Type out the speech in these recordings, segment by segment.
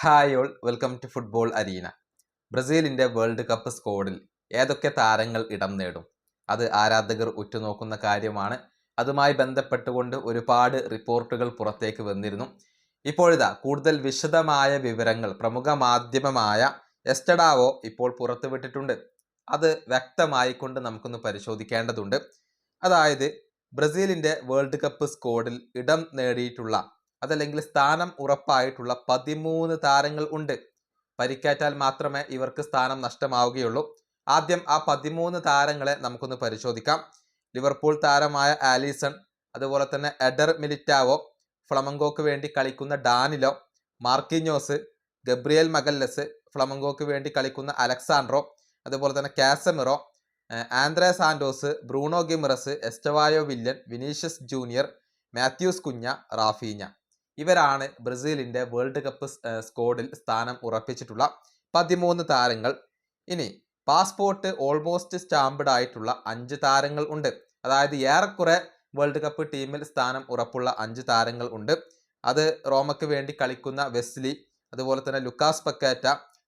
Hi all, welcome to football arena. ബ്രസീലിന്റെ world cup സ്ക്വാഡിൽ ഏതൊക്കെ താരങ്ങൾ ഇടം നേടും? അത് ആരാധകർ ഉറ്റുനോക്കുന്ന കാര്യമാണ്. അതുമായി ബന്ധപ്പെട്ടുകൊണ്ട് ഒരുപാട് റിപ്പോർട്ടുകൾ പുറത്തേക്ക് വന്നിരുന്നു. ഇപ്പോഴിതാ കൂടുതൽ വിശദമായ വിവരങ്ങൾ പ്രമുഖ മാധ്യമമായ എസ്റ്റഡാവോ ഇപ്പോൾ പുറത്തുവിട്ടിട്ടുണ്ട്. അത് വ്യക്തമായിക്കൊണ്ട് നമുക്കൊന്ന് പരിശോധിക്കേണ്ടതുണ്ട്. അതായത് ബ്രസീലിന്റെ വേൾഡ് കപ്പ് സ്ക്വാഡിൽ ഇടം നേടിയിട്ടുള്ള അതല്ലെങ്കിൽ സ്ഥാനം ഉറപ്പായിട്ടുള്ള 13 താരങ്ങൾ ഉണ്ട്. പരിക്കേറ്റാൽ മാത്രമേ ഇവർക്ക് സ്ഥാനം നഷ്ടമാവുകയുള്ളൂ. ആദ്യം ആ 13 താരങ്ങളെ നമുക്കൊന്ന് പരിശോധിക്കാം. ലിവർപൂൾ താരമായ ആലിസൺ, അതുപോലെ തന്നെ എഡർ മിലിറ്റാവോ, ഫ്ലമങ്കോക്ക് വേണ്ടി കളിക്കുന്ന ഡാനിലോ, മാർക്കിഞ്ഞോസ്, ഗബ്രിയേൽ മഗല്ലസ്, ഫ്ലമങ്കോക്ക് വേണ്ടി കളിക്കുന്ന അലക്സാൻഡ്രോ, അതുപോലെ തന്നെ Casemiro, Andrey Santos, Bruno Guimaraes, Estevao Willian, Vinicius Junior, Matheus Cunha, Raphinha. ഇവരാണ് ബ്രസീലിന്റെ വേൾഡ് കപ്പ് സ്ക്വാഡിൽ സ്ഥാനം ഉറപ്പിച്ചിട്ടുള്ള 13 താരങ്ങൾ. ഇനി പാസ്പോർട്ട് ഓൾമോസ്റ്റ് സ്റ്റാമ്പ്ഡ് ആയിട്ടുള്ള 5 താരങ്ങൾ ഉണ്ട്. അതായത് ഏറെക്കുറെ വേൾഡ് കപ്പ് ടീമിൽ സ്ഥാനം ഉറപ്പുള്ള 5 താരങ്ങൾ ഉണ്ട്. അത് റോമയ്ക്ക് വേണ്ടി കളിക്കുന്ന വെസ്ലി, അതുപോലെ തന്നെ Lucas പക്കേറ്റ,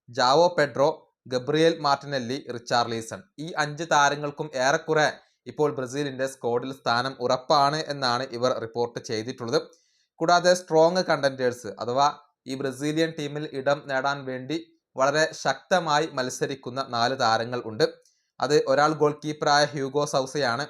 Joao Pedro, Gabriel Martinelli, Richarlison. ഈ 5 താരങ്ങൾക്കും ഏറെക്കുറെ ഇപ്പോൾ ബ്രസീലിന്റെ സ്ക്വാഡിൽ സ്ഥാനം ഉറപ്പാണ് എന്നാണ് ഇവർ റിപ്പോർട്ട് ചെയ്തിട്ടുള്ളത്. കൂടാതെ സ്ട്രോങ് കണ്ടന്റേഴ്സ് അഥവാ ഈ ബ്രസീലിയൻ ടീമിൽ ഇടം നേടാൻ വേണ്ടി വളരെ ശക്തമായി മത്സരിക്കുന്ന 4 താരങ്ങൾ ഉണ്ട്. അത് ഒരാൾ ഗോൾ കീപ്പറായ ഹ്യൂഗോ സൗസയാണ്,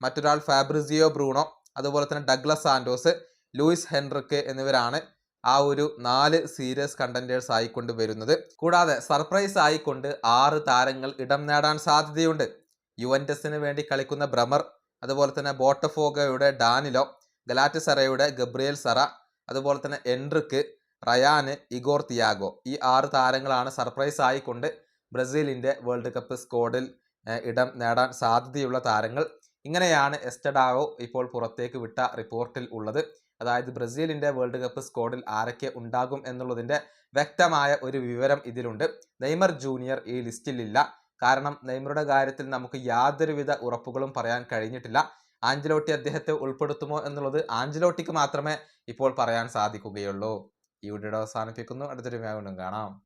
മറ്റൊരാൾ ഫാബ്രിസിയോ ബ്രൂണോ, അതുപോലെ തന്നെ ഡഗ്ലസ് സാന്റോസ്, ലൂയിസ് ഹെൻറിക്ക് എന്നിവരാണ് ആ ഒരു 4 സീരിയസ് കണ്ടന്റേഴ്സ് ആയിക്കൊണ്ട് വരുന്നത്. കൂടാതെ സർപ്രൈസ് ആയിക്കൊണ്ട് 6 താരങ്ങൾ ഇടം നേടാൻ സാധ്യതയുണ്ട്. യുവന്റസിന് വേണ്ടി കളിക്കുന്ന ബ്രമർ, അതുപോലെ തന്നെ ബോട്ടഫോഗോയുടെ ഡാനിലോ, ഗലാറ്റസറയുടെ ഗബ്രിയേൽ സറ, അതുപോലെ തന്നെ എൻറിക്ക്, റയാന്, ഇഗോർ തിയാഗോ. ഈ 6 താരങ്ങളാണ് സർപ്രൈസ് ആയിക്കൊണ്ട് ബ്രസീലിന്റെ വേൾഡ് കപ്പ് സ്ക്വാഡിൽ ഇടം നേടാൻ സാധ്യതയുള്ള താരങ്ങൾ. ഇങ്ങനെയാണ് എസ്റ്റഡാവോ ഇപ്പോൾ പുറത്തേക്ക് വിട്ട റിപ്പോർട്ടിൽ ഉള്ളത്. അതായത് ബ്രസീലിന്റെ വേൾഡ് കപ്പ് സ്ക്വാഡിൽ ആരൊക്കെ ഉണ്ടാകും എന്നുള്ളതിന്റെ വ്യക്തമായ ഒരു വിവരം ഇതിലുണ്ട്. നെയ്മർ ജൂനിയർ ഈ ലിസ്റ്റിലില്ല. കാരണം നെയ്മറുടെ കാര്യത്തിൽ നമുക്ക് യാതൊരുവിധ ഉറപ്പുകളും പറയാൻ കഴിഞ്ഞിട്ടില്ല. ആഞ്ചലോട്ടി അദ്ദേഹത്തെ ഉൾപ്പെടുത്തുമോ എന്നുള്ളത് ആഞ്ചലോട്ടിക്ക് മാത്രമേ ഇപ്പോൾ പറയാൻ സാധിക്കുകയുള്ളൂ. ഈ വീഡിയോ അവസാനിപ്പിക്കുന്നു. അടുത്തൊരു വീണ്ടും കാണാം.